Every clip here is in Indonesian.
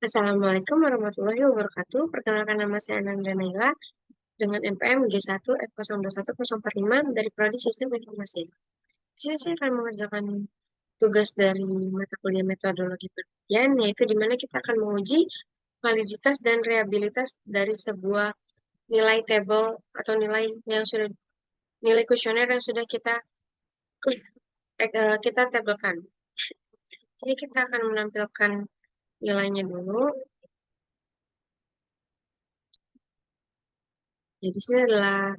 Assalamualaikum warahmatullahi wabarakatuh. Perkenalkan nama saya Ananda Naila dengan NPM G1F021045 dari Prodi Sistem Informasi. Di sini saya akan mengerjakan tugas dari mata kuliah metodologi penelitian, yaitu di mana kita akan menguji validitas dan reliabilitas dari sebuah nilai tabel atau nilai kuesioner yang sudah kita tabelkan. Jadi kita akan menampilkan nilainya dulu. Jadi di sini adalah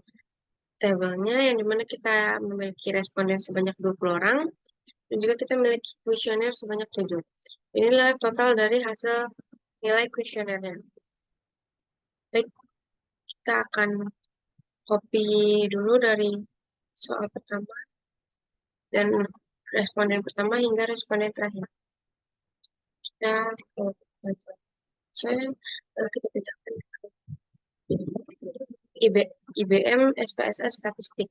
tabelnya yang dimana kita memiliki responden sebanyak 20 orang dan juga kita memiliki kuesioner sebanyak 7. Inilah total dari hasil nilai kuesionernya. Baik, kita akan copy dulu dari soal pertama dan responden pertama hingga responden terakhir. Kita kita pindahkan ke IBM SPSS Statistik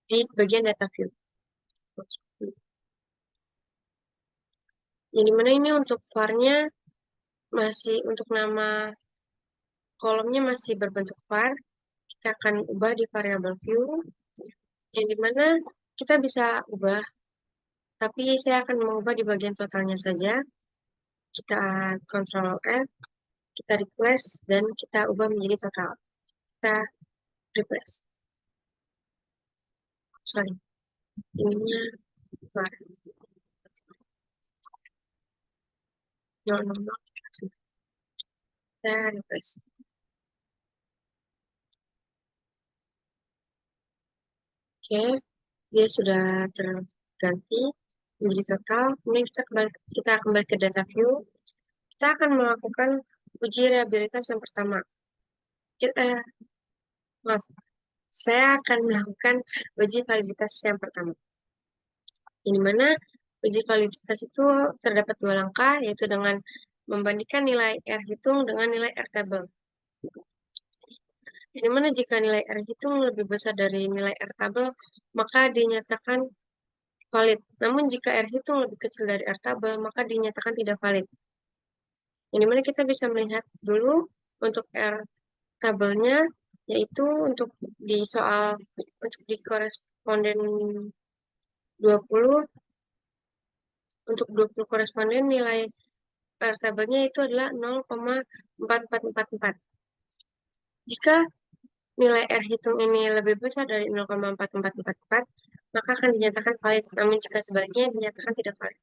di bagian data view. Yang dimana ini untuk var-nya masih untuk nama kolomnya masih berbentuk var. Kita akan ubah di variable view, yang dimana kita bisa ubah, tapi saya akan mengubah di bagian totalnya saja. Kita Ctrl F, kita replace, dan kita ubah menjadi total. Kita replace. Sorry, ininya var. 000. Kita replace. Oke, dia sudah terganti menjadi total. Kemudian kita kembali ke data view. Kita akan melakukan uji reliabilitas yang pertama. Maaf, saya akan melakukan uji validitas yang pertama. Di mana uji validitas itu terdapat dua langkah, yaitu dengan membandingkan nilai R hitung dengan nilai R tabel. Di mana jika nilai R hitung lebih besar dari nilai R tabel, maka dinyatakan valid. Namun jika R hitung lebih kecil dari R tabel, maka dinyatakan tidak valid. Yang dimana kita bisa melihat dulu untuk R tabelnya, yaitu untuk di koresponden 20, untuk 20 koresponden nilai R tabelnya itu adalah 0,4444. Jika nilai R hitung ini lebih besar dari 0,4444, maka akan dinyatakan valid. Namun jika sebaliknya dinyatakan tidak valid.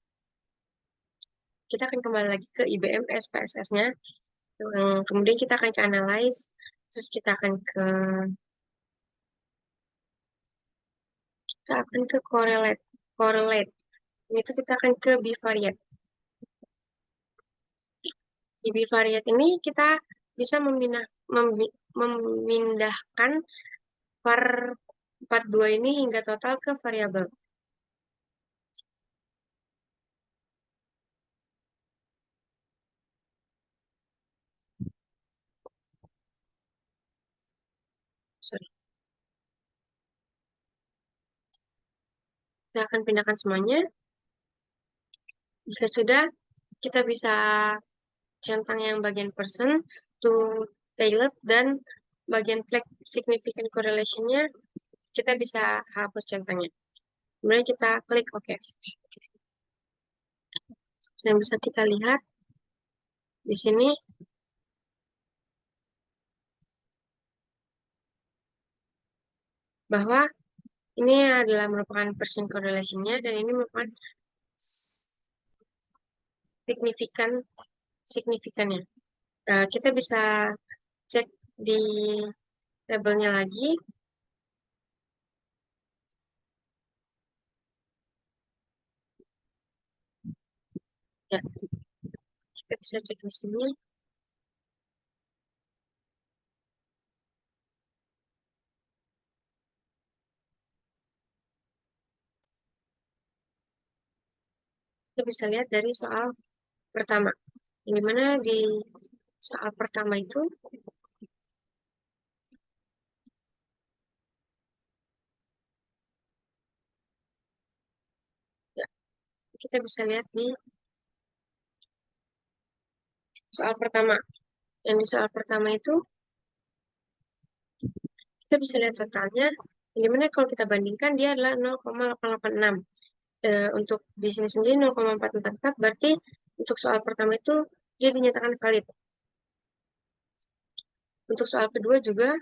Kita akan kembali lagi ke IBM SPSS-nya. Kemudian kita akan ke analyze. Terus kita akan ke correlate. Correlate. Itu kita akan ke bivariate. Di bivariate ini kita bisa memindahkan var 42 ini hingga total ke variabel. Sorry. Kita akan pindahkan semuanya. Jika sudah, kita bisa centang yang bagian person to tailored dan bagian flag significant correlation-nya kita bisa hapus centangnya. Kemudian kita klik OK. Yang bisa kita lihat di sini bahwa ini adalah merupakan percent correlation-nya dan ini merupakan signifikannya. Kita bisa cek di tabelnya lagi. Ya, kita bisa cek di sini. Kita bisa lihat dari soal pertama. Di mana di soal pertama itu ya, kita bisa lihat di soal pertama. Yang di soal pertama itu, kita bisa lihat totalnya, yang dimana kalau kita bandingkan dia adalah 0,886. Untuk di sini sendiri 0,444, berarti untuk soal pertama itu dia dinyatakan valid. Untuk soal kedua juga,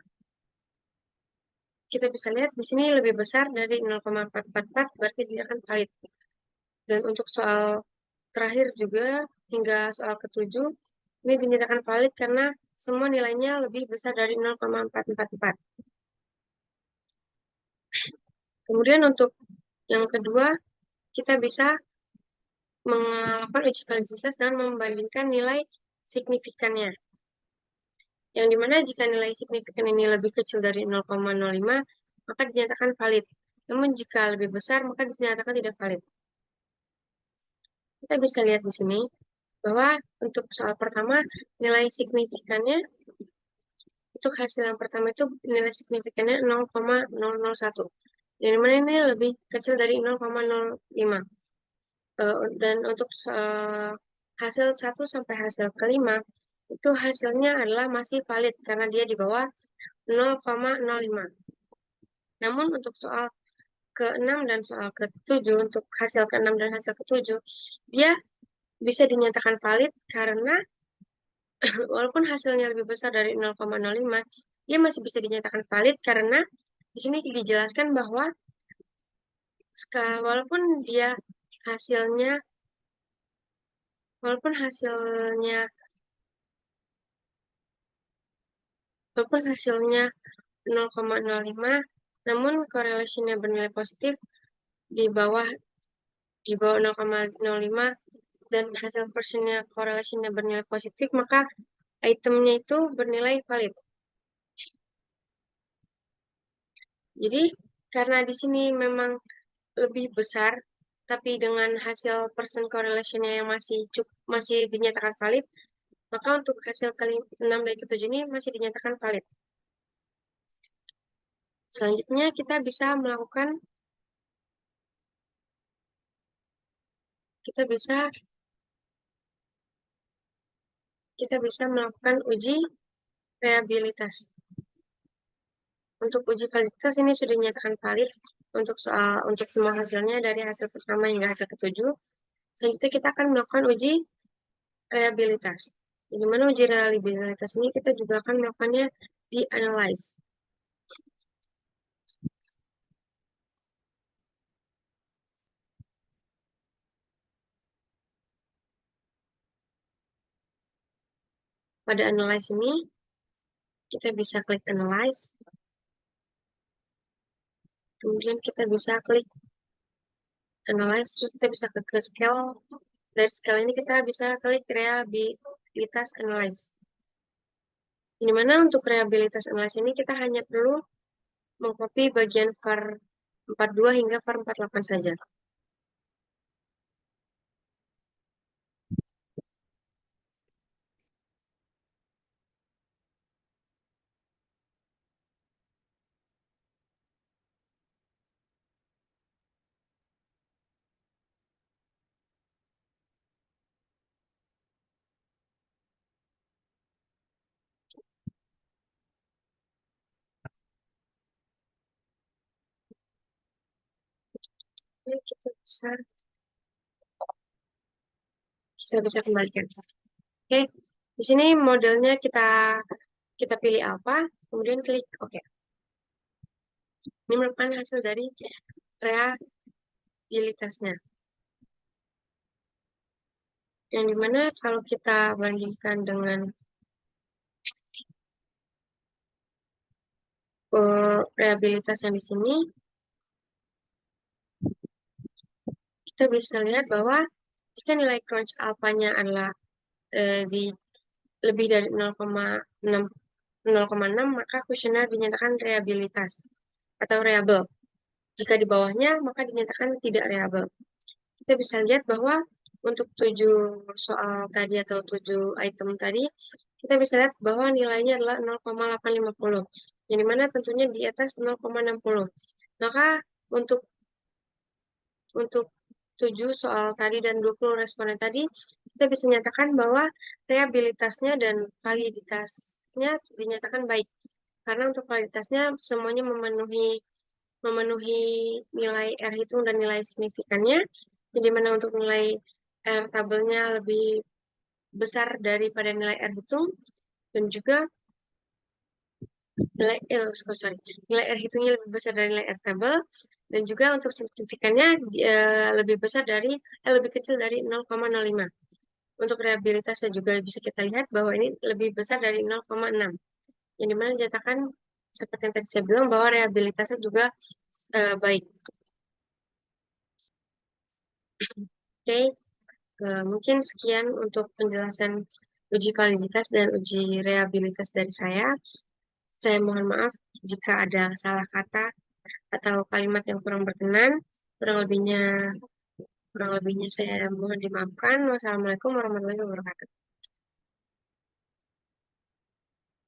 kita bisa lihat di sini lebih besar dari 0,444, berarti dia akan valid. Dan untuk soal terakhir juga, hingga soal ketujuh, ini dinyatakan valid karena semua nilainya lebih besar dari 0,444. Kemudian untuk yang kedua, kita bisa melakukan uji validitas dan membandingkan nilai signifikannya. Yang dimana jika nilai signifikan ini lebih kecil dari 0,05, maka dinyatakan valid. Namun jika lebih besar, maka dinyatakan tidak valid. Kita bisa lihat di sini bahwa untuk soal pertama, nilai signifikannya, untuk hasil yang pertama itu nilai signifikannya 0,001. Yang dimana ini lebih kecil dari 0,05. Dan untuk hasil 1 sampai hasil kelima, itu hasilnya adalah masih valid karena dia di bawah 0,05. Namun untuk soal ke-6 dan soal ke-7, untuk hasil ke-6 dan hasil ke-7, dia bisa dinyatakan valid karena walaupun hasilnya lebih besar dari 0,05, dia masih bisa dinyatakan valid karena di sini dijelaskan bahwa walaupun dia hasilnya walaupun hasilnya walaupun hasilnya 0,05, namun korelasinya bernilai positif di bawah 0,05 dan hasil persennya korelasinya bernilai positif, maka itemnya itu bernilai valid. Jadi karena di sini memang lebih besar, tapi dengan hasil persen correlation-nya yang masih dinyatakan valid, maka untuk hasil ke-6 dan ke-7 ini masih dinyatakan valid. Selanjutnya kita bisa melakukan uji reliabilitas. Untuk uji validitas ini sudah dinyatakan valid untuk semua hasilnya dari hasil pertama hingga hasil ke-7. Selanjutnya kita akan melakukan uji reliabilitas. Di mana uji reliabilitas ini kita juga akan melakukannya di analyze. Pada analyze ini, kita bisa klik analyze. Kemudian kita bisa klik analyze, terus kita bisa ke scale. Dari scale ini kita bisa klik reliabilitas analyze. Di mana untuk reliabilitas analyze ini kita hanya perlu mengcopy bagian var 42 hingga var 48 saja. Ini kita bisa kembalikan. Oke, di sini modelnya kita pilih apa, kemudian klik OK. Ini merupakan hasil dari reliabilitasnya. Yang dimana kalau kita bandingkan dengan reliabilitas yang di sini, kita bisa lihat bahwa jika nilai crunch alpha-nya adalah di lebih dari 0,6, maka kuesioner dinyatakan reliabilitas atau reliable. Jika di bawahnya, maka dinyatakan tidak reliable. Kita bisa lihat bahwa untuk 7 soal tadi atau 7 item tadi, kita bisa lihat bahwa nilainya adalah 0,850. Yang dimana tentunya di atas 0,60. Maka untuk 7 soal tadi dan 20 responden tadi, kita bisa nyatakan bahwa reliabilitasnya dan validitasnya dinyatakan baik. Karena untuk validitasnya semuanya memenuhi nilai R hitung dan nilai signifikannya, jadi mana untuk nilai R tabelnya lebih besar daripada nilai R hitung, dan juga nilai R hitungnya lebih besar dari nilai R tabel, dan juga untuk signifikannya lebih kecil dari 0,05. Untuk reliabilitasnya juga bisa kita lihat bahwa ini lebih besar dari 0,6. Yang dimana dinyatakan seperti yang tadi saya bilang bahwa reliabilitasnya juga baik. Oke, mungkin sekian untuk penjelasan uji validitas dan uji reliabilitas dari saya. Saya mohon maaf jika ada salah kata atau kalimat yang kurang berkenan. Kurang lebihnya, kurang lebihnya saya mohon dimaafkan. Wassalamualaikum warahmatullahi wabarakatuh.